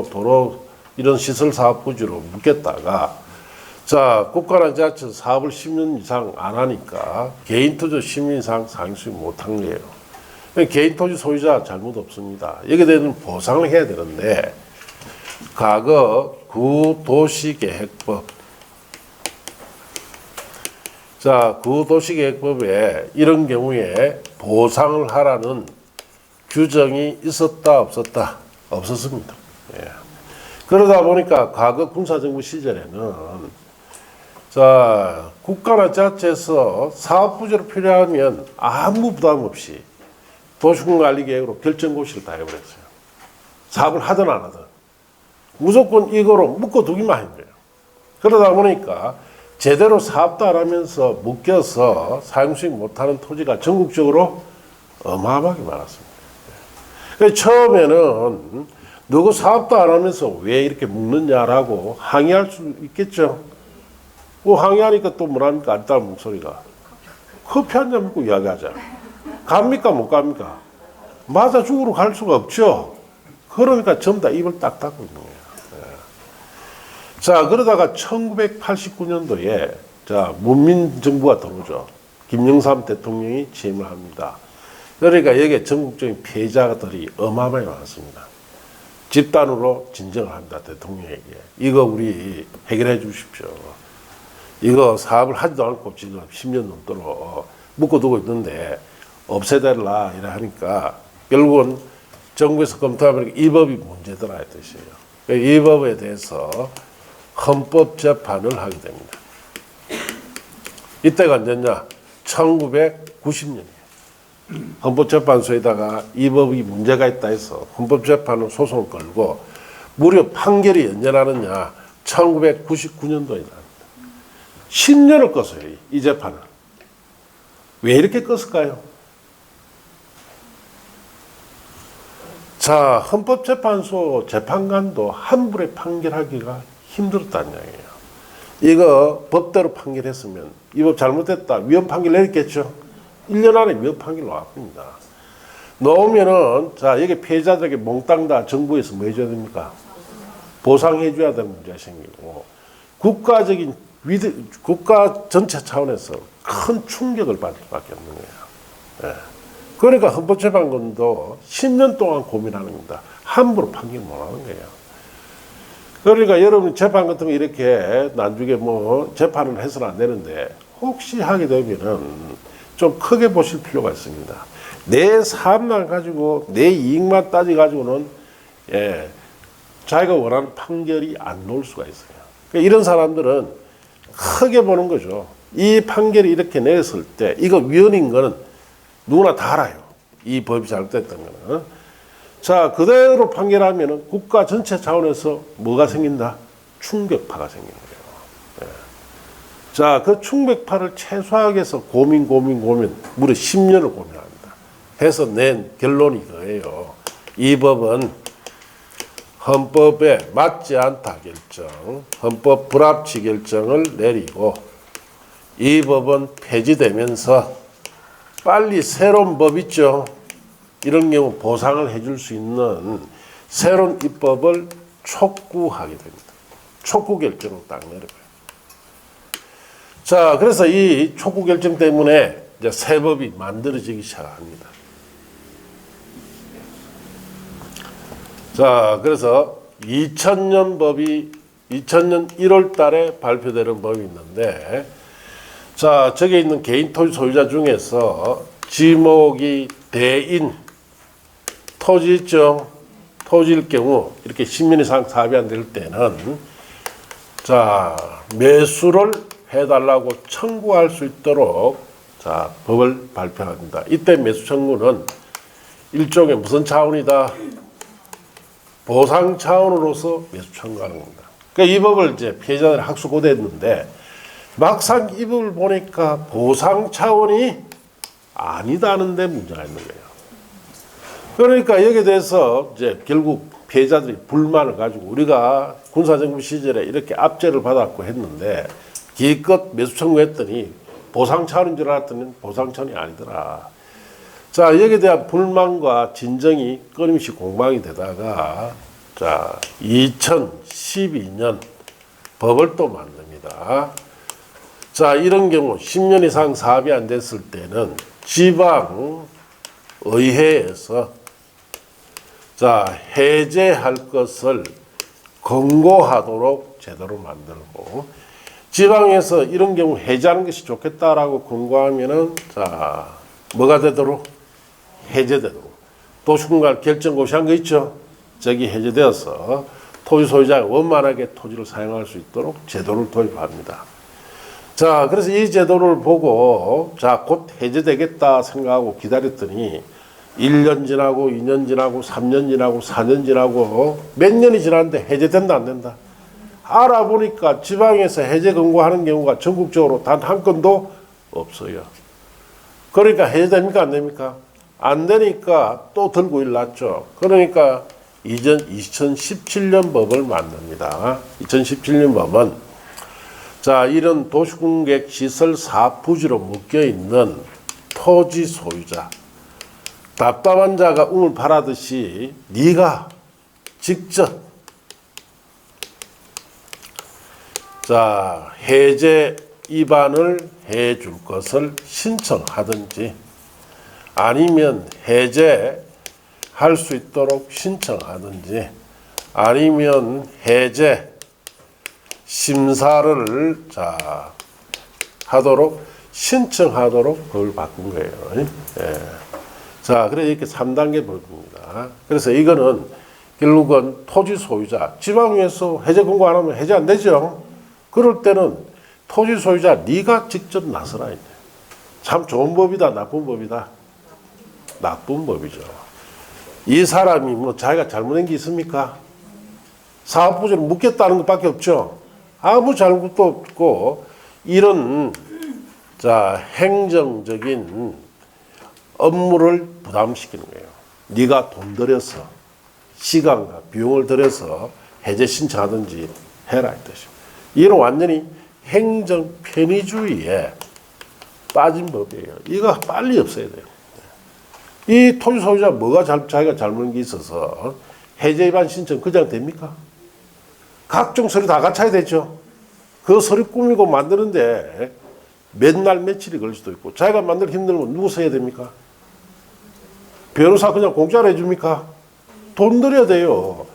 도로 이런 시설 사업 부지로 묶였다가 자 국가나 지자체 사업을 10년 이상 안 하니까 개인 토지 10년 이상 상수 못한 거예요. 개인 토지 소유자 잘못 없습니다. 여기에 대해서는 보상을 해야 되는데 과거 구도시계획법 자 구도시계획법에 이런 경우에 보상을 하라는 규정이 있었다 없었다? 없었습니다. 예. 그러다 보니까 과거 군사정부 시절에는 자 국가나 지자체에서 사업부지로 필요하면 아무 부담 없이 도시군관리계획으로 결정고시를 다 해버렸어요. 사업을 하든 안 하든 무조건 이거로 묶어두기만 한 거예요. 그러다 보니까 제대로 사업도 안 하면서 묶여서 사용수익 못하는 토지가 전국적으로 어마어마하게 많았습니다. 그래서 처음에는 누구 사업도 안 하면서 왜 이렇게 묶느냐라고 항의할 수 있겠죠. 항의하니까 또 뭐랍니까? 안따른 목소리가. 커피 한 잔 먹고 이야기하자. 갑니까? 못 갑니까? 맞아 죽으러 갈 수가 없죠. 그러니까 전부 다 입을 딱 닫고 있는 거예요. 자, 그러다가 1989년도에 자, 문민정부가 들어오죠. 김영삼 대통령이 취임을 합니다. 그러니까 여기에 전국적인 피해자들이 어마어마하게 많았습니다. 집단으로 진정을 합니다. 대통령에게. 이거 우리 해결해 주십시오. 이거 사업을 하지도 않고 지금 10년 넘도록 묶어두고 있는데 없애달라 이래 하니까 결국은 정부에서 검토하면 이 법이 문제더라 이 뜻이에요. 이 법에 대해서 헌법재판을 하게 됩니다. 이때가 언제냐? 1990년이에요. 헌법재판소에다가 이 법이 문제가 있다 해서 헌법재판으로 소송을 걸고 무려 판결이 언제 나느냐? 1999년도에 납니다. 10년을 껐어요. 이 재판을. 왜 이렇게 껐을까요? 자, 헌법재판소 재판관도 한 불에 판결하기가 힘들었다는 이야기예요. 이거 법대로 판결했으면 이 법 잘못됐다. 위헌 판결 내렸겠죠. 1년 안에 위헌 판결 나왔습니다. 나오면은 자 여기 피해자들에게 몽땅 다 정부에서 뭐 해줘야 됩니까? 보상해 줘야 되는 문제가 생기고 국가적인 국가 전체 차원에서 큰 충격을 받을 수밖에 없는 거예요. 예. 그러니까 헌법재판관도 10년 동안 고민하는 겁니다. 함부로 판결 못 하는 거예요. 그러니까 여러분 재판 같은 거 이렇게 나중에 뭐 재판을 해서는 안 되는데 혹시 하게 되면은 좀 크게 보실 필요가 있습니다. 내 사업만 가지고 내 이익만 따져 가지고는 예, 자기가 원하는 판결이 안 나올 수가 있어요. 그러니까 이런 사람들은 크게 보는 거죠. 이 판결이 이렇게 내렸을 때 이거 위헌인 거는 누구나 다 알아요. 이 법이 잘못됐다는 거는. 자, 그대로 판결하면 국가 전체 차원에서 뭐가 생긴다? 충격파가 생기는 거예요. 예. 자, 그 충격파를 최소화하기 위해서 고민, 무려 10년을 고민합니다. 해서 낸 결론이 그거예요. 이 법은 헌법에 맞지 않다 결정, 헌법 불합치 결정을 내리고 이 법은 폐지되면서 빨리 새로운 법 있죠. 이런 경우 보상을 해줄 수 있는 새로운 입법을 촉구하게 됩니다. 촉구 결정을 딱 내려요. 자, 그래서 이 촉구 결정 때문에 이제 새 법이 만들어지기 시작합니다. 자, 그래서 2000년 법이 2000년 1월 달에 발표되는 법이 있는데 자, 저기 있는 개인 토지 소유자 중에서 지목이 대인 토지 있죠. 토지일 경우 이렇게 10년 이상 사업이 안 될 때는 자, 매수를 해달라고 청구할 수 있도록 자, 법을 발표합니다. 이때 매수 청구는 일종의 무슨 차원이다? 보상 차원으로서 매수 청구하는 겁니다. 그러니까 이 법을 이제 피해자들이 학수고대했는데 막상 이 법을 보니까 보상 차원이 아니다는 데 문제가 있는 거예요. 그러니까 여기에 대해서 이제 결국 피해자들이 불만을 가지고 우리가 군사정부 시절에 이렇게 압제를 받았고 했는데 기껏 매수 청구했더니 보상 차원인 줄 알았더니 보상 차원이 아니더라. 자, 여기에 대한 불만과 진정이 끊임없이 공방이 되다가 자, 2012년 법을 또 만듭니다. 자, 이런 경우 10년 이상 사업이 안 됐을 때는 지방의회에서 자, 해제할 것을 권고하도록 제도를 만들고, 지방에서 이런 경우 해제하는 것이 좋겠다라고 권고하면은 자, 뭐가 되도록? 해제되도록. 도시군과 결정고시 한 거 있죠? 저기 해제되어서 토지 소유자가 원만하게 토지를 사용할 수 있도록 제도를 도입합니다. 자, 그래서 이 제도를 보고 자, 곧 해제되겠다 생각하고 기다렸더니 1년 지나고 2년 지나고 3년 지나고 4년 지나고 몇 년이 지났는데 해제된다 안 된다? 알아보니까 지방에서 해제 권고하는 경우가 전국적으로 단 한 건도 없어요. 그러니까 해제됩니까 안 됩니까? 안 되니까 또 들고 일났죠. 그러니까 2017년 법을 만듭니다. 2017년 법은 자, 이런 도시공객 시설 사업 부지로 묶여 있는 토지 소유자, 답답한 자가 움을 바라듯이 네가 직접 자, 해제 입안을 해 줄 것을 신청하든지 아니면 해제할 수 있도록 신청하든지 아니면 해제 심사를 자, 하도록 신청하도록 법을 바꾼 거예요. 예. 자, 그래서 이렇게 3단계 법입니다. 그래서 이거는 결국은 토지 소유자, 지방에서 해제 권고 안 하면 해제 안 되죠. 그럴 때는 토지 소유자 네가 직접 나서라. 참 좋은 법이다, 나쁜 법이다? 나쁜 법이죠. 이 사람이 뭐 자기가 잘못한 게 있습니까? 사업부지를 묻겠다는 것밖에 없죠. 아무 잘못도 없고 이런 자, 행정적인 업무를 부담시키는 거예요. 네가 돈 들여서 시간과 비용을 들여서 해제 신청하든지 해라 이 뜻이에요. 이는 완전히 행정 편의주의에 빠진 법이에요. 이거 빨리 없애야 돼요. 이 토지 소유자 뭐가 자기가 잘못한 게 있어서 해제 위반 신청 그냥 됩니까? 각종 서류 다 갖춰야 되죠. 그 서류 꾸미고 만드는데 몇 날 며칠이 걸릴 수도 있고 자기가 만들기 힘들면 누구 써야 됩니까? 변호사 그냥 공짜로 해줍니까? 돈 들여야 돼요.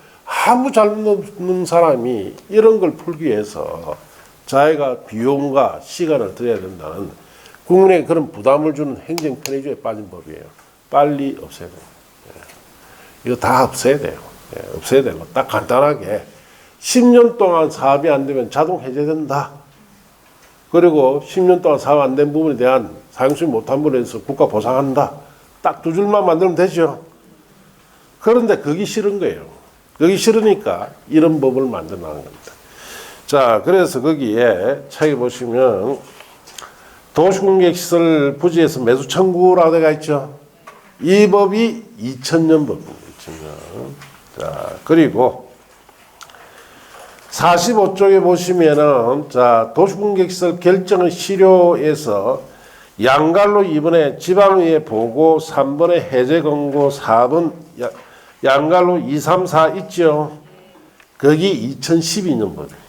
아무 잘못 없는 사람이 이런 걸 풀기 위해서 자기가 비용과 시간을 들여야 된다는 국민에게 그런 부담을 주는 행정 편의주의에 빠진 법이에요. 빨리 없애야 돼요. 이거 다 없애야 돼요. 없애야 되고 딱 간단하게 10년 동안 사업이 안 되면 자동 해제된다. 그리고 10년 동안 사업 안 된 부분에 대한 사용수익 못한 부분에 대해서 국가 보상한다. 딱 두 줄만 만들면 되죠. 그런데 그게 싫은 거예요. 그게 싫으니까 이런 법을 만들어 나가는 겁니다. 자, 그래서 거기에 차에 보시면 도시공객시설 부지에서 매수 청구라고 되어 있죠. 이 법이 2000년 법입니다. 2000년. 자, 그리고 45쪽에 보시면은 자, 도시공객시설 결정의 시료에서 양갈로 2번에 지방의회 보고 3번에 해제 권고 4번 양갈로 2, 3, 4 있죠. 거기 2012년 법이에요.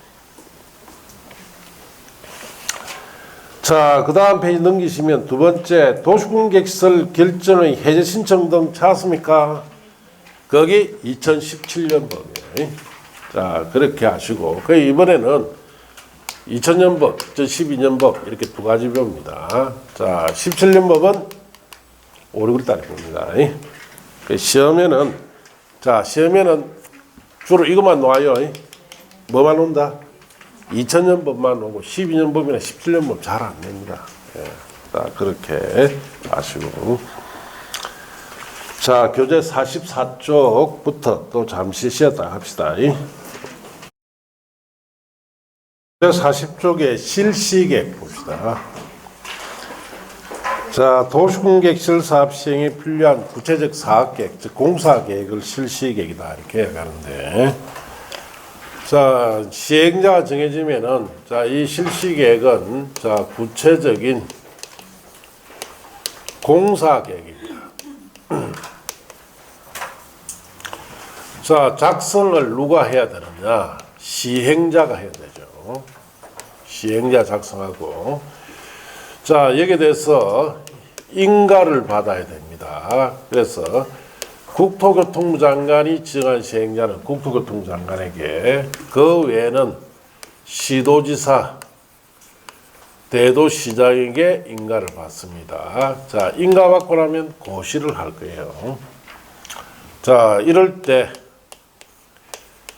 자, 그 다음 페이지 넘기시면 두 번째 도시공객시설 결정의 해제 신청 등 찾았습니까? 거기 2017년 법이에요. 자, 그렇게 하시고 그 이번에는 2000년 법, 2012년 법 이렇게 두 가지 법입니다. 자, 17년 법은 5, 6월 달에 봅니다. 시험에는 자, 시험에는 주로 이것만 놓아요. 뭐만 논다? 2000년 법만 오고 12년 법이나 17년 법 잘 안 냅니다. 예. 자, 그렇게 아시고. 자, 교재 44쪽부터 또 잠시 쉬었다 합시다. 40쪽에 실시계획 봅시다. 자, 도시공객시설 사업 시행에 필요한 구체적 사업계획, 즉 공사계획을 실시계획이다 이렇게 얘기하는데, 자, 시행자가 정해지면은 자, 이 실시계획은 자, 구체적인 공사계획입니다. 자, 작성을 누가 해야 되느냐? 시행자가 해야 되죠. 시행자 작성하고. 자, 여기에 대해서 인가를 받아야 됩니다. 그래서 국토교통부 장관이 지정한 시행자는 국토교통부 장관에게, 그 외에는 시도지사, 대도시장에게 인가를 받습니다. 자, 인가받고 나면 고시를 할 거예요. 자, 이럴 때,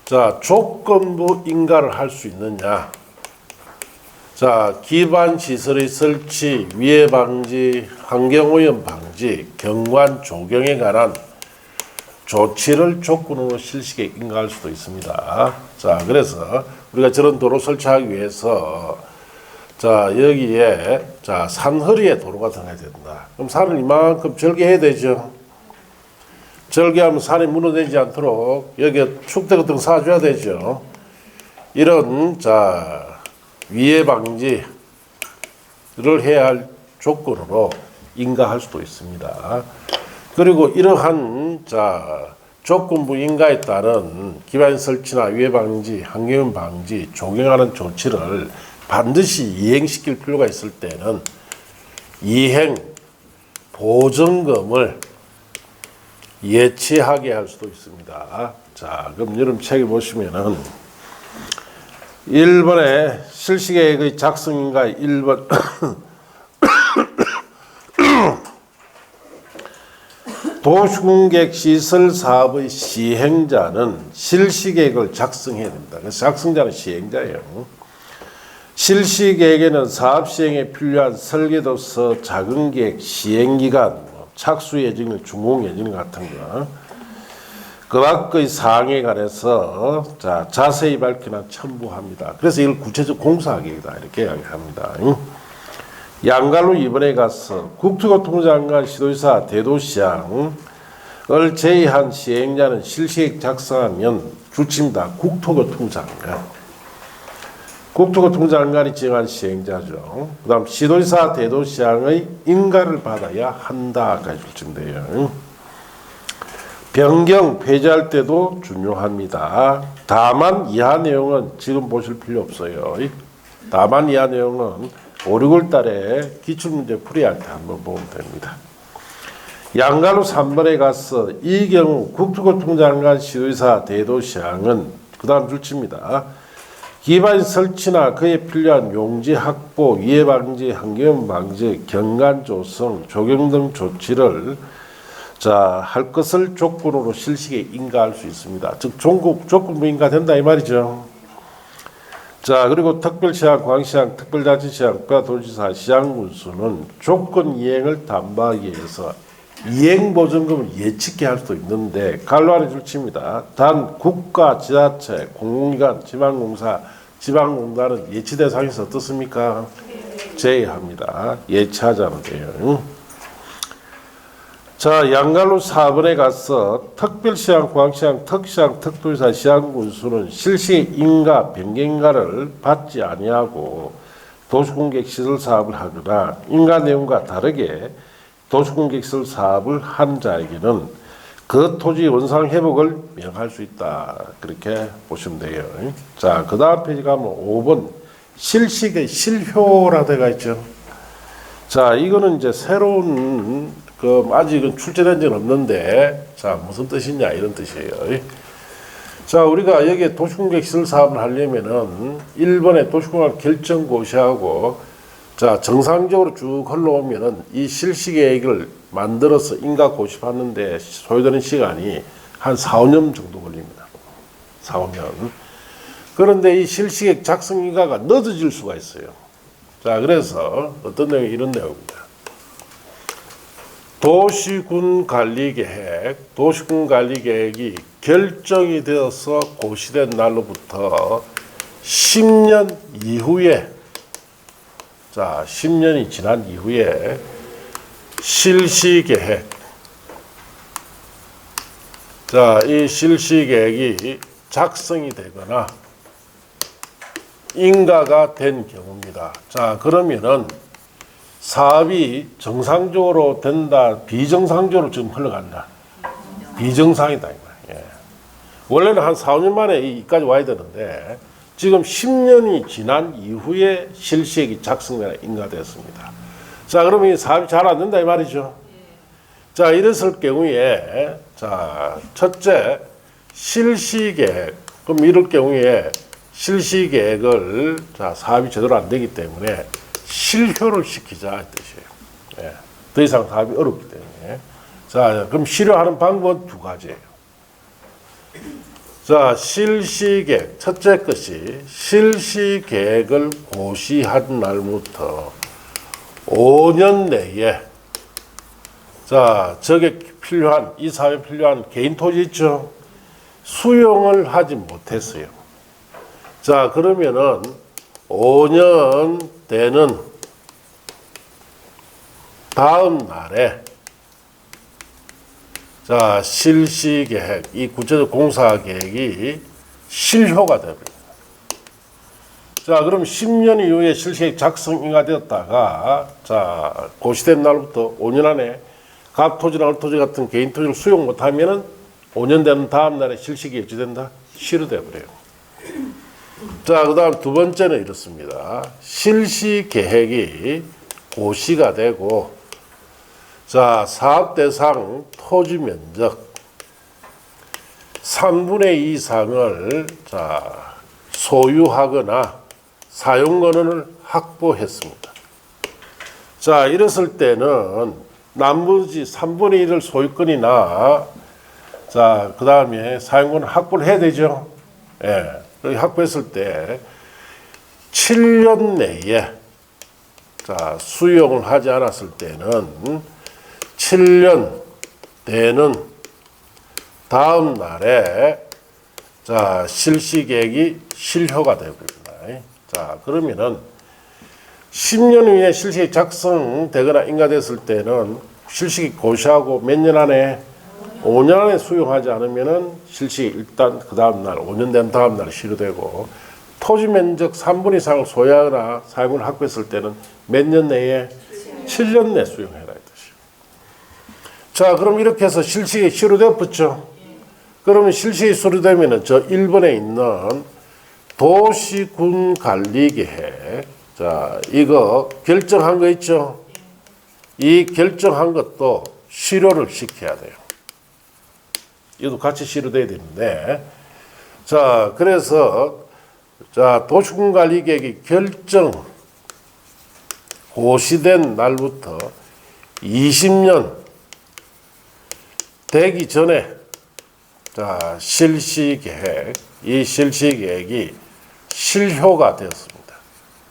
자, 조건부 인가를 할 수 있느냐? 자, 기반 시설의 설치, 위해 방지, 환경오염 방지, 경관 조경에 관한 조치를 조건으로 실시에 인가할 수도 있습니다. 자, 그래서 우리가 저런 도로 설치하기 위해서, 자, 여기에, 자, 산허리에 도로가 들어가야 된다. 그럼 산을 이만큼 절개해야 되죠. 절개하면 산이 무너지지 않도록 여기에 축대 같은 거 쌓아줘야 되죠. 이런, 자, 위해 방지를 해야 할 조건으로 인가할 수도 있습니다. 그리고 이러한, 자, 조건부 인가에 따른 기반 설치나 위해 방지, 환경오염 방지, 조경하는 조치를 반드시 이행시킬 필요가 있을 때는 이행 보증금을 예치하게 할 수도 있습니다. 자, 그럼 여러분 책에 보시면은 1번에 실시계획의 작성인가 1번 도시공객 시설 사업의 시행자는 실시계획을 작성해야 됩니다. 그래서 작성자는 시행자예요. 실시계획에는 사업 시행에 필요한 설계도서, 자금계획, 시행기간, 착수 예정, 준공 예정 같은 거, 그 밖의 사항에 관해서, 자, 자세히 밝히나 첨부합니다. 그래서 이걸 구체적 공사계획이다 이렇게 이야기합니다. 양갈로 이번에 가서 국토교통부 장관, 시도지사, 대도시장을 제의한 시행자는 실시계획 작성하면 주침다. 국토교통부 장관. 국토교통부 장관이 지정한 시행자죠. 그 다음 시도지사, 대도시장의 인가를 받아야 한다까지 주침돼요. 변경, 폐지할 때도 중요합니다. 다만 이하 내용은 지금 보실 필요 없어요. 다만 이하 내용은 5, 6월 달에 기출문제 풀이할 때 한번 보면 됩니다. 양가로 3번에 가서 이 경우 국토교통부 장관, 시도지사, 대도시장은 그 다음 줄칩니다. 기반 설치나 그에 필요한 용지 확보, 위해 방지, 환경오염 방지, 경관 조성, 조경 등 조치를 자, 할 것을 조건으로 실시에 인가할 수 있습니다. 즉, 조건부 인가된다 이 말이죠. 자, 그리고 특별시장, 광시장, 특별자치시장, 국가도지사, 시장군수는 조건 이행을 담보하기 위해서 이행보증금을 예측해 할 수도 있는데 갈로 줄칩니다. 단 국가, 지자체, 공공기관, 지방공사, 지방공단은 예치 대상에서 어떻습니까? 제외합니다. 예치하자면 돼요. 자, 양갈로 4번에 가서 특별시장, 광시장, 특시장, 특도지사, 시장군수는 실시 인가, 변경인가를 받지 아니하고 도시공객 시설 사업을 하거나 인가 내용과 다르게 도시공객 시설 사업을 한 자에게는 그 토지 원상 회복을 명할 수 있다. 그렇게 보시면 돼요. 자, 그 다음 페이지 가면 5번 실시의 실효라 되어 있죠. 자, 이거는 이제 새로운 아직은 출제된 적은 없는데, 자, 무슨 뜻이냐, 이런 뜻이에요. 자, 우리가 여기에 도시공객 시설 사업을 하려면은 1번에 도시공학 결정 고시하고, 자, 정상적으로 쭉 흘러오면은 이 실시계획을 만들어서 인가 고시하는데 소요되는 시간이 한 4, 5년 정도 걸립니다. 4, 5년. 그런데 이 실시계획 작성 인가가 늦어질 수가 있어요. 자, 그래서 어떤 내용이 이런 내용입니다. 도시군 관리계획이 결정이 되어서 고시된 날로부터 10년 이후에, 자, 10년이 지난 이후에 실시계획, 자, 이 실시계획이 작성이 되거나 인가가 된 경우입니다. 자, 그러면은 사업이 정상적으로 된다, 비정상적으로 지금 흘러간다. 비정상이다. 예. 원래는 한 4, 5년 만에 이까지 와야 되는데 지금 10년이 지난 이후에 실시계획이 작성되나 인가되었습니다. 자, 그러면 이 사업이 잘 안 된다 이 말이죠. 자, 이랬을 경우에 자, 첫째 실시계획. 그럼 이럴 경우에 실시계획을 자, 사업이 제대로 안 되기 때문에 실효를 시키자 이 뜻이에요. 예. 더 이상 사업이 어렵기 때문에. 자, 그럼 실효하는 방법은 두 가지예요. 자, 실시계획. 첫째 것이 실시계획을 고시한 날부터 5년 내에 자, 저게 필요한, 이 사업에 필요한 개인 토지 있죠? 수용을 하지 못했어요. 자, 그러면은 5년 되는 다음 날에 자, 실시계획, 이 구체적 공사계획이 실효가 됩니다. 자, 그럼 10년 이후에 실시계획 작성이 되었다가 자, 고시된 날부터 5년 안에 갑토지나 을토지 같은 개인 토지를 수용 못하면은 5년 되는 다음 날에 실시계획이 어찌된다? 실효돼 버려요. 자, 그 다음 두 번째는 이렇습니다. 실시계획이 고시가 되고 자, 사업 대상 토지 면적 3분의 2 이상을 자, 소유하거나 사용 권한을 확보했습니다. 자, 이랬을 때는 나머지 3분의 1을 소유권이나 자, 그 다음에 사용권을 확보를 해야 되죠. 예. 확보했을 때 7년 내에 자, 수용을 하지 않았을 때는 7년 되는 다음 날에 자, 실시계획이 실효가 됩니다. 자, 그러면은 10년 이내 실시계획 작성되거나 인가됐을 때는 실시계획 고시하고 몇 년 안에 5년 안에 수용하지 않으면은 실시계획 일단 그 다음 날 5년 된 다음 날 실효되고 토지 면적 3분 이상을 소유하거나 사용을 확보했을 때는 몇 년 내에 7년 내 수용해라 이 뜻이에요. 자, 그럼 이렇게 해서 실시계획 실효되었죠. 그러면 실시계획 실효되면은 저 1번에 있는 도시군 관리계획 자, 이거 결정한 거 있죠? 이 결정한 것도 실효를 시켜야 돼요. 이것도 같이 실효돼야 되는데 자, 그래서 자, 도시군 관리계획이 결정 고시된 날부터 20년 되기 전에 자, 실시계획, 이 실시계획이 실효가 되었습니다.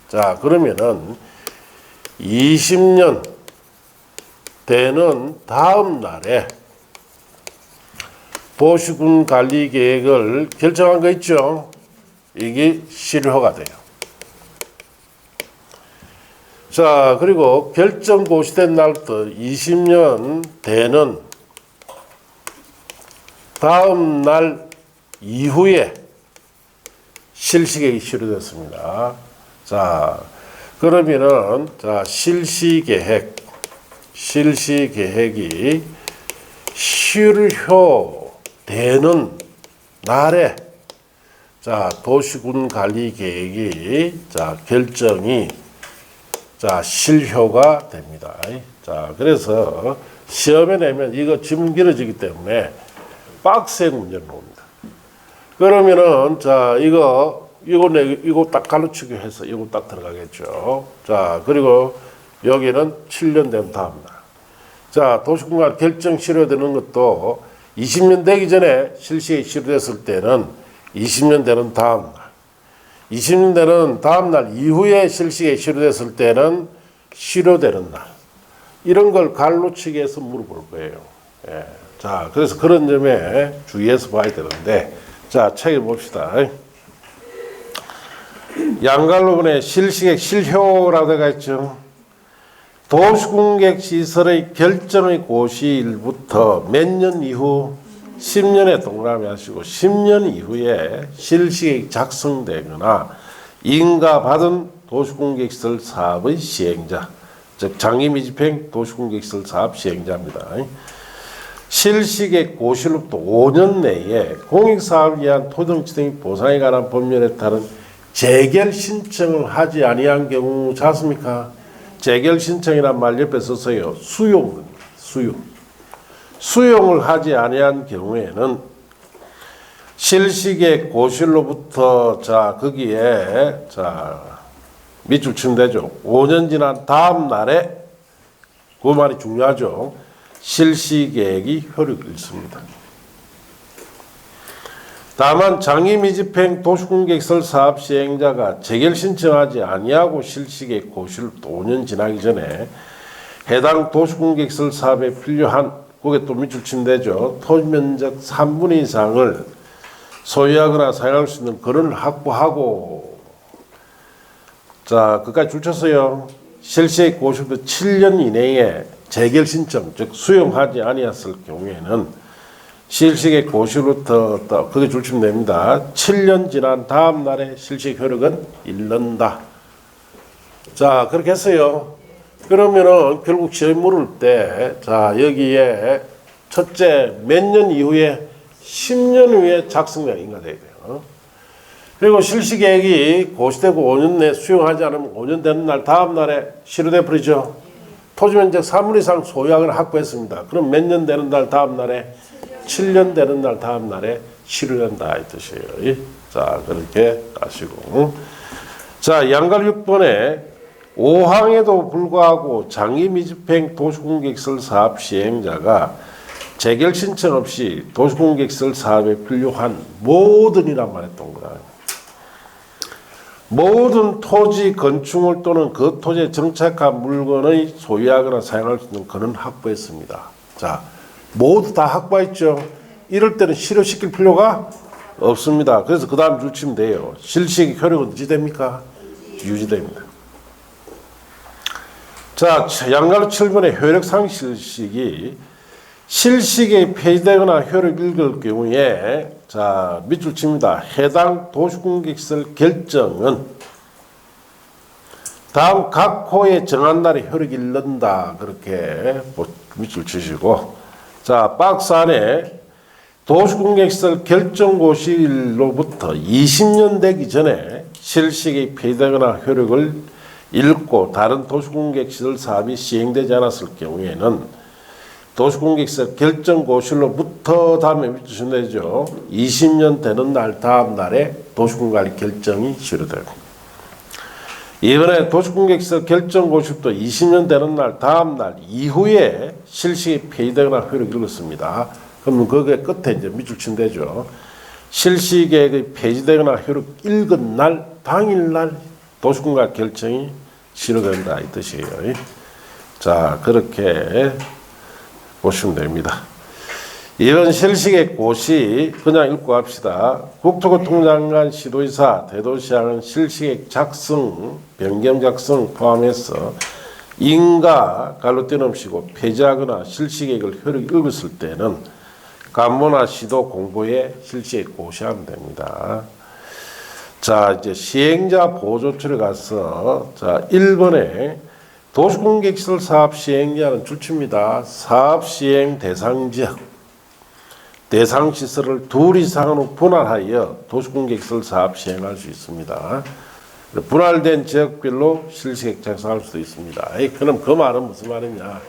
자, 그러면은 20년 되는 다음 날에 도시군 관리 계획을 결정한 거 있죠? 이게 실효가 돼요. 자, 그리고 결정 고시된 날부터 20년 되는 다음 날 이후에 실시계획이 실효됐습니다. 자, 그러면은 자, 실시계획이 실효되는 날에 자, 도시군 관리 계획이 자, 결정이 자, 실효가 됩니다. 자, 그래서 시험에 내면 이거 지문 길어지기 때문에 빡센 문제를 봅니다. 그러면은 자, 이거 딱 가르치기 해서 이거 딱 들어가겠죠. 자, 그리고 여기는 7년 된 다음 날. 자, 도시군관 결정 실효되는 것도 20년 되기 전에 실시에 실효됐을 때는 20년 되는 다음 날. 20년 되는 다음 날 이후에 실시에 실효됐을 때는 실효되는 날. 이런 걸 갈로치기 해서 물어볼 거예요. 예. 자, 그래서 그런 점에 주의해서 봐야 되는데, 자, 책을 봅시다. 양갈로분의 실시계획 실효라고 되어 있죠. 도시공객 시설의 결정의 고시일부터 몇 년 이후 10년에 동그라미 하시고 10년 이후에 실시계획 작성되거나 인가받은 도시공객시설 사업의 시행자, 즉 장기미집행 도시공객시설 사업 시행자입니다. 실시계 고실로부터 5년 내에 공익사업을 위한 토지등기 등 보상에 관한 법률에 따른 재결 신청을 하지 아니한 경우 잤습니까? 재결 신청이란 말 옆에 써서요. 수용을 하지 아니한 경우에는 실시계 고실로부터 거기에 밑줄 치면 되죠. 5년 지난 다음 날에 그 말이 중요하죠. 실시계획이 효력을 잃습니다. 다만 장애미집행 도시공개시설 사업 시행자가 재결 신청하지 아니하고 실시계획 고실로부터 5년 지나기 전에 해당 도시공개시설 사업에 필요한 그게 또 밑줄 치면 되죠. 토지면적 3분의 2 이상을 소유하거나 사용할 수 있는 건을 확보하고 그까지 줄 쳤어요. 실시계획 고실부터 7년 이내에 재결 신청, 즉 수용하지 아니했을 경우에는 실시계획 고실부터 그게 줄 치면 됩니다. 7년 지난 다음 날에 실시계획 효력은 잃는다. 그렇게 했어요. 그러면은 결국 시험 물을 때 여기에 첫째 몇 년 이후에 10년 후에 작성되어 인가돼야 돼요. 그리고 실시계획이 고시되고 5년 내에 수용하지 않으면 5년 되는 날 다음 날에 실효돼 버리죠. 토지면적 3분 이상 소유하거나 확보했습니다. 그럼 몇 년 되는 날 다음 날에 7년 되는 날 다음 날에 실효된다 이 뜻이에요. 그렇게 아시고 양갈 6번에 5항에도 불구하고 장애미집행 도시공개시설 사업 시행자가 재결 신청 없이 도시공개시설 사업에 필요한 모든이란 말에 동그라미. 모든 토지 건축물 또는 그 토지에 정착한 물건의 소유하거나 사용할 수 있는 건은 확보했습니다. 모두 다 확보했죠. 이럴 때는 실효시킬 필요가 없습니다. 그래서 그 다음 줄 치면 돼요. 실시계획 효력은 유지됩니까? 유지됩니다. 양가로 7번의 효력상실식이 실시계획이 폐지되거나 효력 잃을 경우에 밑줄 칩니다. 해당 도시공개시설 결정은 다음 각 호에 정한 날에 효력이 잃는다. 그렇게 밑줄 치시고 박스 안에 도시공개시설 결정고시일로부터 20년 되기 전에 실시계획이 폐지되거나 효력을 잃고 다른 도시공개시설 사업이 시행되지 않았을 경우에는 도시공개시설 결정고시일로부터 다음에 밑주시면 되죠. 20년 되는 날 다음 날에 도시공개관리 결정이 실효되고 이번에 도시공개시설 결정고시부터 20년 되는 날 다음 날 이후에 실시계획이 폐지되거나 효력이 잃었습니다. 그러면 거기에 끝에 이제 밑줄 치면 되죠. 실시계획이 폐지되거나 효력 잃은 날 당일날 도시공개관리 결정이 실효된다 이 뜻이에요. 그렇게 보시면 됩니다. 이번 실시계획 고시 그냥 읽고 합시다. 국토교통장관 시도지사 대도시장은 실시계획 작성, 변경 작성 포함해서 인가 갈로 떼놓으시고 폐지하거나 실시계획을 효력이 읽었을 때는 간부나 시도 공보에 실시계획 고시하면 됩니다. 이제 시행자 보조처를 가서 1번에 도시공개시설 사업 시행자는 줄칩니다. 사업 시행 대상 지역, 대상 시설을 둘 이상으로 분할하여 도시공개시설 사업 시행할 수 있습니다. 분할된 지역별로 실시계획 작성할 수도 있습니다. 그럼 그 말은 무슨 말이냐?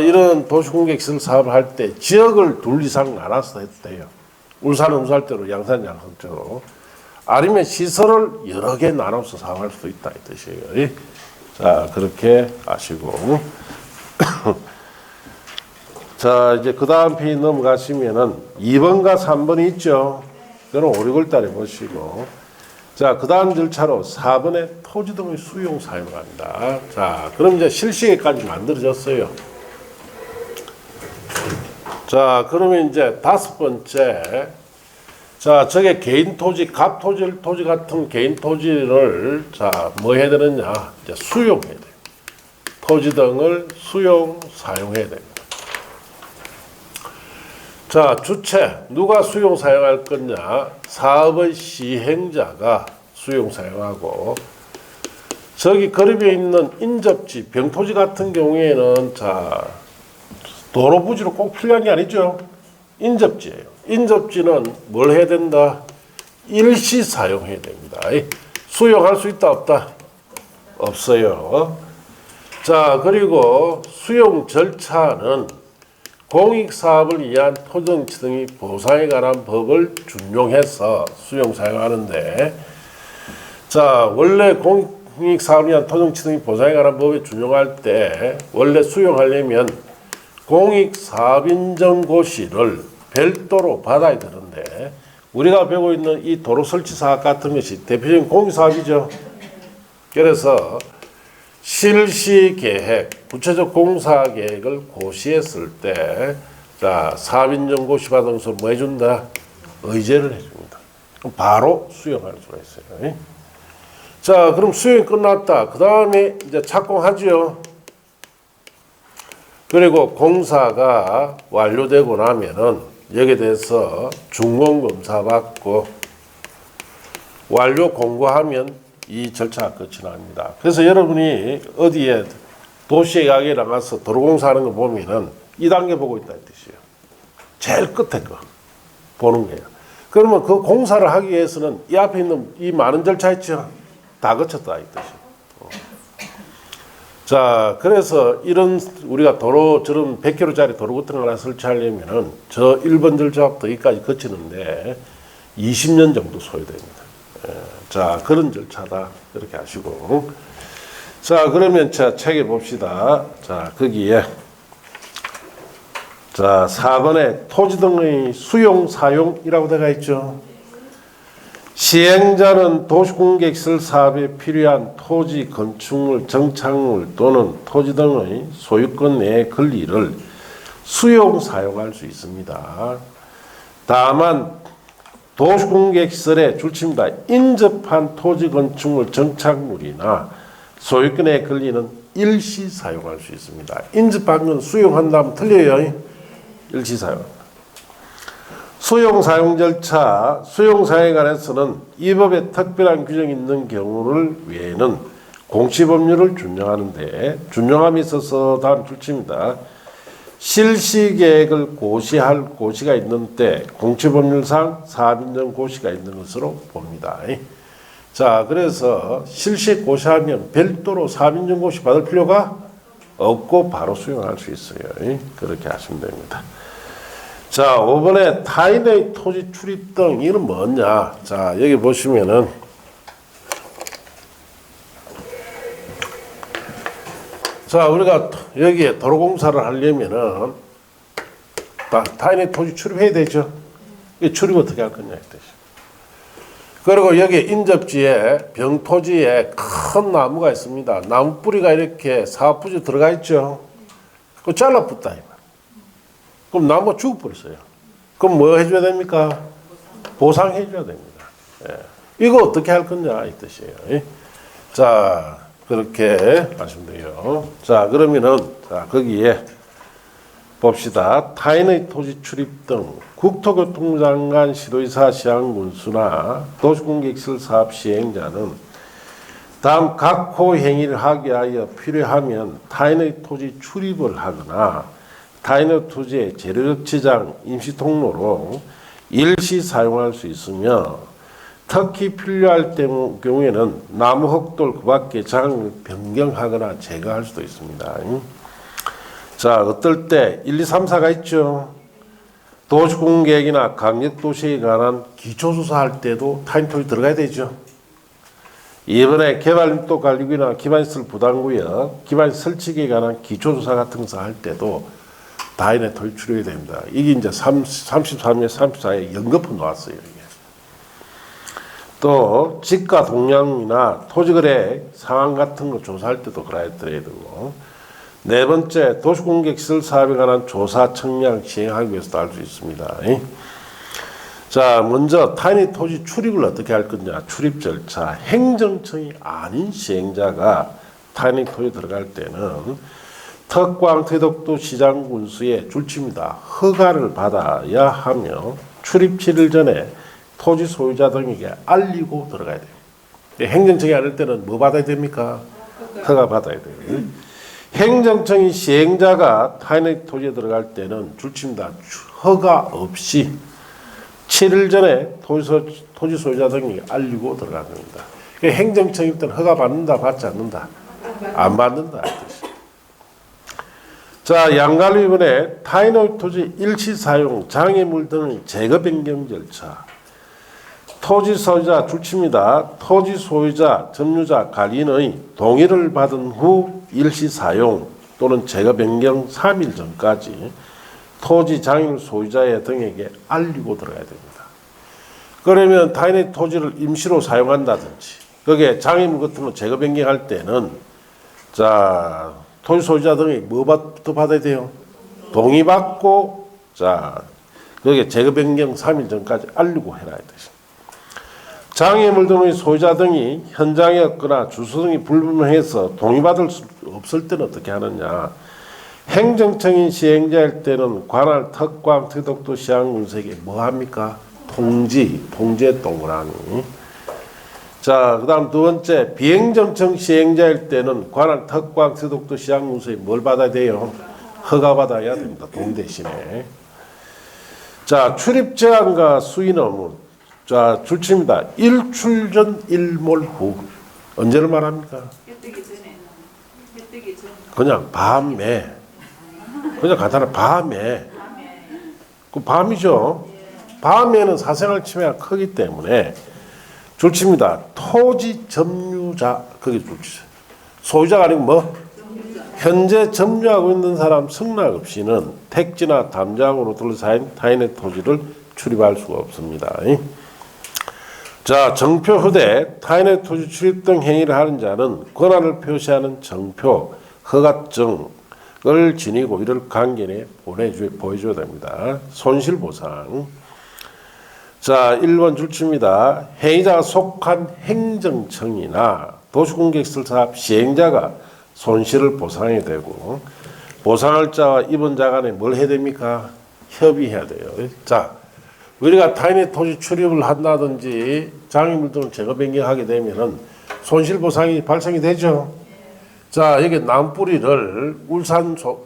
이런 도시공개시설 사업을 할 때 지역을 둘 이상 나눠서 해도 돼요. 울산은 울산대로, 양산은 양산대로. 아니면 시설을 여러 개 나눠서 사용할 수도 있다 이 뜻이에요. 그렇게 아시고 이제 그 다음 페이지 넘어가시면은 2번과 3번이 있죠. 그건 5, 6월 달에 보시고 그 다음 절차로 4번에 토지 등의 수용 사용합니다. 그럼 이제 실시계획까지 만들어졌어요. 그러면 이제 5번째 저게 개인 토지, 갑 토지 같은 개인 토지를 뭐 해야 되느냐? 이제 수용해야 돼요. 토지 등을 수용, 사용해야 됩니다. 주체, 누가 수용, 사용할 거냐? 사업의 시행자가 수용, 사용하고 저기 그림에 있는 인접지, 병토지 같은 경우에는 도로 부지로 꼭 필요한 게 아니죠. 인접지예요. 인접지는 뭘 해야 된다? 일시 사용해야 됩니다. 수용할 수 있다 없다? 없어요. 자, 그리고 수용 절차는 공익사업을 위한 토지정치 등의 보상에 관한 법을 준용해서 수용 사용하는데, 자, 원래 공익사업을 위한 토지정치 등의 보상에 관한 법에 준용할 때 원래 수용하려면 공익사업인정고시를 별도로 받아야 되는데, 우리가 배우고 있는 이 도로 설치 사업 같은 것이 대표적인 공익사업이죠. 그래서 실시계획, 구체적 공사계획을 고시했을 때, 자, 사업인정고시 받으면서 뭐 해준다? 의제를 해줍니다. 그럼 바로 수용할 수가 있어요. 자, 그럼 수용이 끝났다. 그 다음에 이제 착공하죠. 그리고 공사가 완료되고 나면은 여기에 대해서 준공검사 받고 완료 공고하면 이 절차가 끝이 납니다. 그래서 여러분이 어디에 도시에 가게 나가서 도로공사하는 거 보면은 2단계 보고 있다 이 뜻이에요. 제일 끝에 거 보는 거예요. 그러면 그 공사를 하기 위해서는 이 앞에 있는 이 많은 절차 있죠. 다 거쳤다 이 뜻이에요. 자, 그래서 이런 우리가 도로 저런 100km짜리 도로 같은 거 하나 설치하려면은 저 1번 절차부터 여기까지 거치는데 20년 정도 소요됩니다. 자, 그런 절차다. 이렇게 하시고. 자, 그러면 자, 책에 봅시다. 자, 거기에. 자, 4번에 토지 등의 수용, 사용이라고 되어 있죠. 시행자는 도시공개시설 사업에 필요한 토지, 건축물, 정착물 또는 토지 등의 소유권 내의 권리를 수용, 사용할 수 있습니다. 다만 도시공개시설에 줄칩니다. 인접한 토지, 건축물, 정착물이나 소유권의 권리는 일시 사용할 수 있습니다. 인접한 건 수용한다면 틀려요. 일시 사용. 수용 사용 절차, 수용 사용에 관해서는 이 법에 특별한 규정이 있는 경우를 외에는 공시법률을 준용하는데, 준용함에 있어서 다음 줄칩니다. 실시계획을 고시할 고시가 있는 때 공시법률상 사업인정 고시가 있는 것으로 봅니다. 자, 그래서 실시 고시하면 별도로 사업인정 고시 받을 필요가 없고 바로 수용할 수 있어요. 그렇게 하시면 됩니다. 자, 5번에 타인의 토지 출입 등 이는 뭐냐? 자, 여기 보시면은 자, 우리가 여기에 도로공사를 하려면은 타인의 토지 출입해야 되죠. 이 출입 어떻게 할 거냐 뜻이. 그리고 여기 인접지에 병토지에 큰 나무가 있습니다. 나무 뿌리가 이렇게 사업부지 들어가 있죠. 그 잘라붙다. 그럼 나무가 죽어버렸어요. 그럼 뭐 해줘야 됩니까? 보상해줘야 됩니다. 예. 이거 어떻게 할 거냐 이 뜻이에요. 자, 그렇게 하시면 돼요. 자, 그러면은 자, 거기에 봅시다. 타인의 토지 출입 등 국토교통장관 시도의사 시행군수나 도시공개시설 사업 시행자는 다음 각호 행위를 하기 위하여 필요하면 타인의 토지 출입을 하거나 타인의 토지의 재료적 지장, 임시 통로로 일시 사용할 수 있으며 특히 필요할 경우에는 나무, 흙돌 그 밖의 장을 변경하거나 제거할 수도 있습니다. 자, 어떨 때 1, 2, 3, 4가 있죠. 도시공개획이나 강력도시에 관한 기초조사할 때도 타인 토지 들어가야 되죠. 이번에 개발림도 관리구역이나 기반시설 부담구역, 기반시설 설치에 관한 기초조사 같은 것을 할 때도 타인의 토지 출입이 됩니다. 이게 이제 33에 34에 연거푸 나왔어요. 이게. 또 지가 동향이나 토지거래 상황 같은 거 조사할 때도 그래야 되고, 네 번째 도시공개시설 사업에 관한 조사 청량 시행하기 위해서도 할 수 있습니다. 자, 먼저 타인의 토지 출입을 어떻게 할 거냐. 출입 절차. 행정청이 아닌 시행자가 타인의 토지 들어갈 때는 특광태덕도 시장군수의 줄칩니다. 허가를 받아야 하며 출입 7일 전에 토지 소유자 등에게 알리고 들어가야 돼요. 행정청이 아닐 때는 뭐 받아야 됩니까? 허가 받아야 돼요. 행정청이 시행자가 타인의 토지에 들어갈 때는 줄칩니다. 허가 없이 7일 전에 토지 소유자 등이 알리고 들어가야 됩니다. 행정청일 때는 허가 받는다, 받지 않는다? 안 받는다. 자, 양갈위원회 타인의 토지 일시 사용, 장애물 등의 제거 변경 절차. 토지 소유자 줄칩니다. 토지 소유자, 점유자, 관리인의 동의를 받은 후 일시 사용 또는 제거 변경 3일 전까지 토지 장애물 소유자 등에게 알리고 들어가야 됩니다. 그러면 타인의 토지를 임시로 사용한다든지 거기에 장애물 같은 거 제거 변경할 때는 자, 토지 소유자 등이 뭐부터 받아야 돼요? 동의받고 자, 거기에 제거 변경 3일 전까지 알리고 해놔야 되죠. 장애물 등의 소유자 등이 현장에 없거나 주소 등이 불분명해서 동의받을 수 없을 때는 어떻게 하느냐. 행정청이 시행자일 때는 관할 특광 특덕도 시행문서에게 뭐 합니까? 통지에 동그라미. 자, 그 다음 두 번째, 비행정청 시행자일 때는 관할 특광 특덕도 시행문서에 뭘 받아야 돼요? 허가 받아야 됩니다. 동 대신에. 자, 출입 제한과 수인 의무. 자, 줄칩니다. 일출 전 일몰 후. 언제를 말합니까? 해 뜨기 전에. 그냥 밤에. 그냥 간단한 밤에. 그 밤이죠. 밤에는 사생활 침해가 크기 때문에 줄칩니다. 토지 점유자, 거기 줄치죠. 소유자가 아니고 뭐? 현재 점유하고 있는 사람 승낙 없이는 택지나 담장으로 둘러싸인 타인의 토지를 출입할 수가 없습니다. 자, 정표 후대 타인의 토지 출입 등 행위를 하는 자는 권한을 표시하는 정표, 허가증을 지니고 이를 관계에 보여줘야 됩니다. 손실보상. 자, 1번 줄칩니다. 행위자가 속한 행정청이나 도시공개시설 사업 시행자가 손실을 보상해야 되고 보상할 자와 입은 자 간에 뭘 해야 됩니까? 협의해야 돼요. 자, 우리가 타인의 토지 출입을 한다든지 장애물 등을 제거 변경하게 되면은 손실보상이 발생이 되죠. 자, 여기 나무뿌리를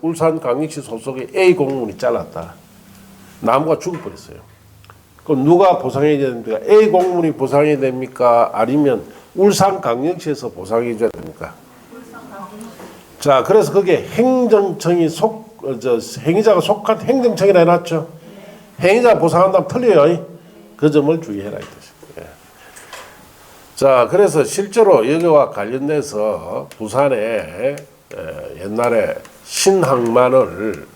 울산광역시 소속의 A 공무원이 잘랐다. 나무가 죽어버렸어요. 그럼 누가 보상해야 됩니까? A 공무원이 보상해야 됩니까? 아니면 울산광역시에서 보상해 줘야 됩니까? 자, 그래서 그게 행정청이 행위자가 속한 행정청이라 해놨죠. 행위자 보상한다면 틀려요. 그 점을 주의해라 이 뜻입니다. 자, 그래서 실제로 여기와 관련돼서 부산에 옛날에 신항만을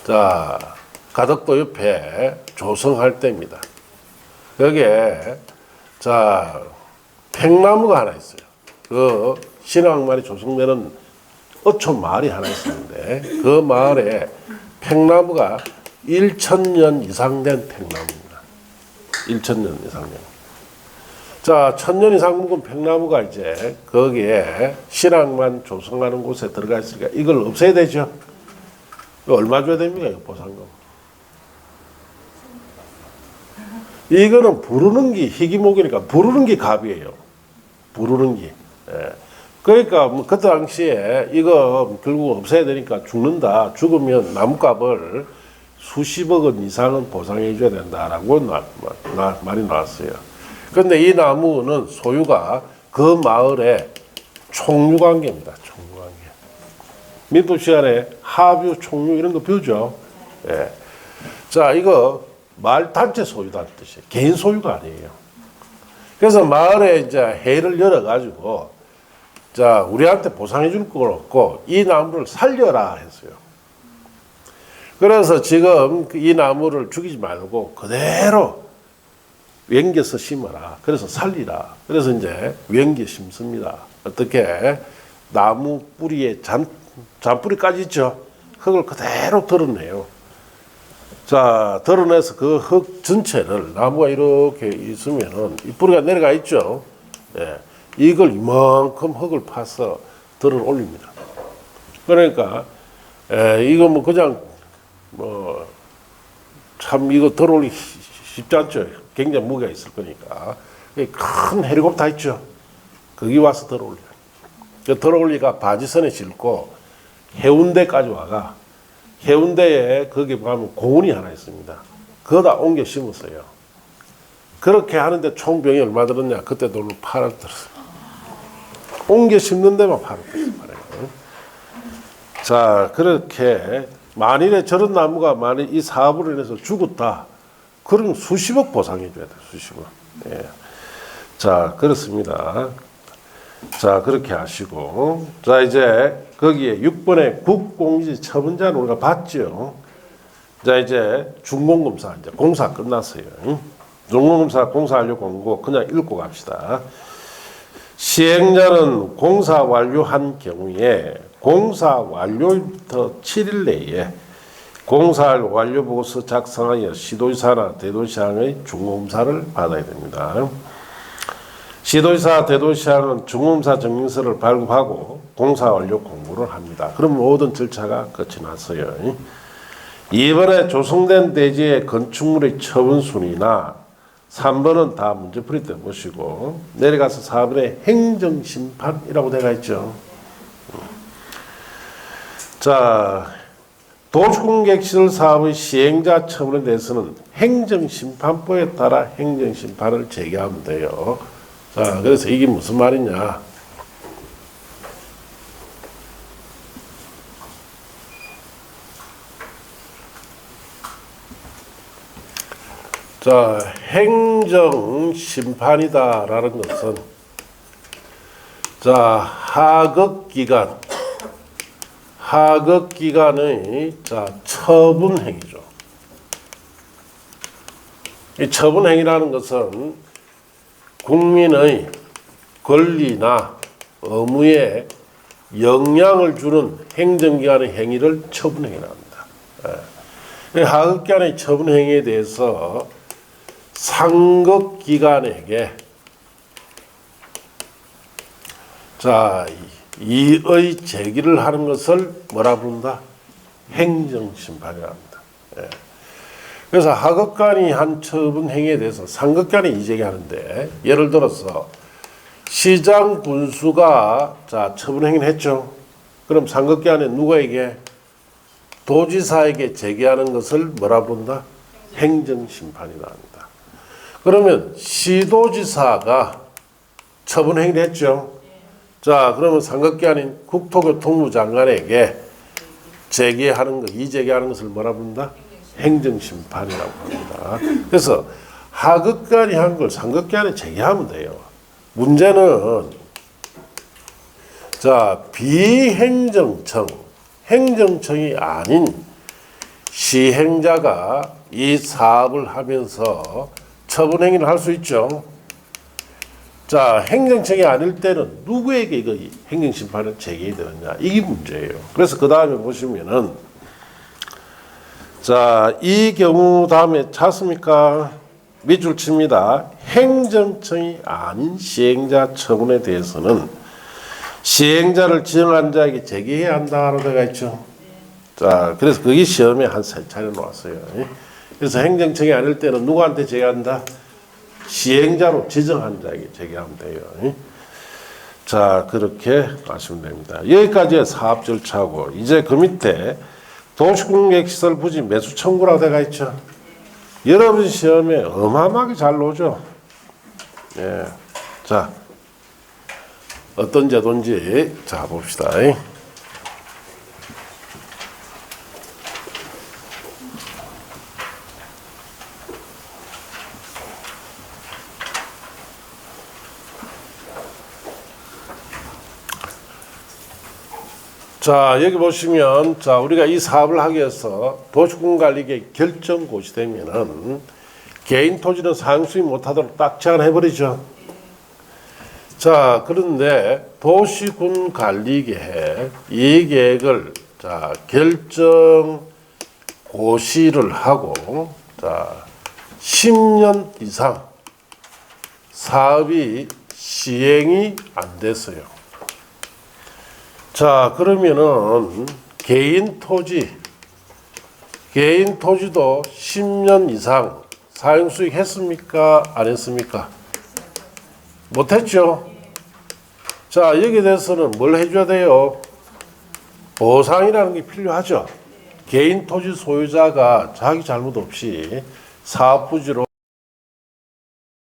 자, 가덕도 옆에 조성할 때입니다. 여기에 자, 팽나무가 하나 있어요. 그 신항만이 조성되는 어촌 마을이 하나 있었는데 그 마을에 팽나무가 1000년 이상 된 팽나무입니다. 1000년 이상 된. 자, 1000년 이상 묵은 팽나무가 이제 거기에 신앙만 조성하는 곳에 들어가 있으니까 이걸 없애야 되죠. 얼마 줘야 됩니까? 이거 보상금. 이거는 부르는 게 희귀목이니까 부르는 게 값이에요. 부르는 게. 예. 그러니까 뭐 그 당시에 이거 결국 없애야 되니까 죽는다. 죽으면 나무값을 수십억 원 이상은 보상해 줘야 된다라고 말이 나왔어요. 그런데 이 나무는 소유가 그 마을의 총류관계입니다. 총류관계. 민법 시간에 하뷰, 총류 이런 거 배우죠. 예. 자, 이거 마을 단체 소유다는 뜻이에요. 개인 소유가 아니에요. 그래서 마을에 이제 회의를 열어가지고 자, 우리한테 보상해 줄 건 없고 이 나무를 살려라 했어요. 그래서 지금 이 나무를 죽이지 말고 그대로 웽겨서 심어라. 그래서 살리라. 그래서 이제 웽겨 심습니다. 어떻게? 나무 뿌리에 잔뿌리까지 있죠. 흙을 그대로 드러내요. 자, 드러내서 그 흙 전체를 나무가 이렇게 있으면은 이 뿌리가 내려가 있죠. 예. 이걸 이만큼 흙을 파서 들어 올립니다. 그러니까 이거 뭐 그냥 뭐 참 이거 들어 올리기 쉽지 않죠. 굉장히 무게가 있을 거니까. 큰 헬리콥터 있죠. 거기 와서 들어 올려요. 들어 올리가 바지선에 싣고 해운대까지 와가 해운대에 거기 가면 공원이 하나 있습니다. 거기다 옮겨 심었어요. 그렇게 하는데 총 병이 얼마 들었냐? 그때 돈을 8억 들었어요. 옮겨 심는 데만 8억 들었어요. 자, 그렇게 만일에 저런 나무가 만일 이 사업으로 인해서 죽었다. 그럼 수십억 보상해 줘야 돼. 수십억. 예. 자, 그렇습니다. 자, 그렇게 하시고. 자, 이제 거기에 6번에 국공지 처분자는 우리가 봤죠. 자, 이제 준공검사 이제 공사 끝났어요. 준공검사 공사 완료 공고 그냥 읽고 갑시다. 시행자는 공사 완료한 경우에 공사 완료부터 7일 내에 공사 완료 보고서 작성하여 시도지사나 대도시장의 준공검사를 받아야 됩니다. 시도지사, 대도시장은 준공검사 증명서를 발급하고 공사 완료 공고를 합니다. 그럼 모든 절차가 끝이 났어요. 2번에 조성된 대지의 건축물의 처분 순위나 3번은 다 문제풀이 때 보시고 내려가서 4번에 행정심판이라고 되어 있죠. 자, 도시공객시설 사업의 시행자 처분에 대해서는 행정심판법에 따라 행정심판을 제기하면 돼요. 자, 그래서 이게 무슨 말이냐? 자, 행정심판이다라는 것은 자, 하급기관의 자, 처분행위죠. 이 처분행위라는 것은 국민의 권리나 의무에 영향을 주는 행정기관의 행위를 처분행위라 합니다. 하급기관의 처분행위에 대해서 상급기관에게 자, 이의 제기를 하는 것을 뭐라 부른다? 행정심판이라 합니다. 예. 그래서 하급기관이 한 처분 행위에 대해서 상급기관이 이제기하는데 예를 들어서 시장 군수가 자, 처분 행위를 했죠. 그럼 상급기관에 누구에게? 도지사에게 제기하는 것을 뭐라 부른다? 행정심판이라 합니다. 그러면 시도지사가 처분 행위를 했죠. 자, 그러면 상급기관인 국토교통부 장관에게 제기하는 것, 이제기하는 것을 뭐라 부른다? 행정심판이라고 합니다. 그래서 하급기관이 한 걸 상급기관에 제기하면 돼요. 문제는 자, 비행정청, 행정청이 아닌 시행자가 이 사업을 하면서 처분 행위를 할 수 있죠. 자, 행정청이 아닐 때는 누구에게 이거 행정심판을 제기해야 되느냐, 이게 문제예요. 그래서 그 다음에 보시면은 자, 이 경우 다음에 찾습니까? 밑줄 칩니다. 행정청이 아닌 시행자 처분에 대해서는 시행자를 지정한 자에게 제기해야 한다라고 되어 있죠. 자, 그래서 그게 시험에 한 3차례 나왔어요. 그래서 행정청이 아닐 때는 누구한테 제기한다? 시행자로 지정한 자에게 제기하면 돼요. 자, 그렇게 아시면 됩니다. 여기까지가 사업 절차고, 이제 그 밑에 도시공객시설 부지 매수 청구라고 되어 있죠. 여러분 시험에 어마어마하게 잘 나오죠. 예. 자, 어떤 제도인지 자 봅시다. 자, 여기 보시면, 자, 우리가 이 사업을 하기 위해서 도시공관리계 결정고시 되면은 개인 토지는 사용수익 못하도록 딱 제한해버리죠. 자, 그런데 도시군관리계에 이 계획을 자, 결정고시를 하고, 자, 10년 이상 사업이 시행이 안 됐어요. 자, 그러면은 개인 토지도 10년 이상 사용수익 했습니까? 안 했습니까? 못했죠. 자, 여기에 대해서는 뭘 해줘야 돼요? 보상이라는 게 필요하죠. 개인 토지 소유자가 자기 잘못 없이 사업 부지로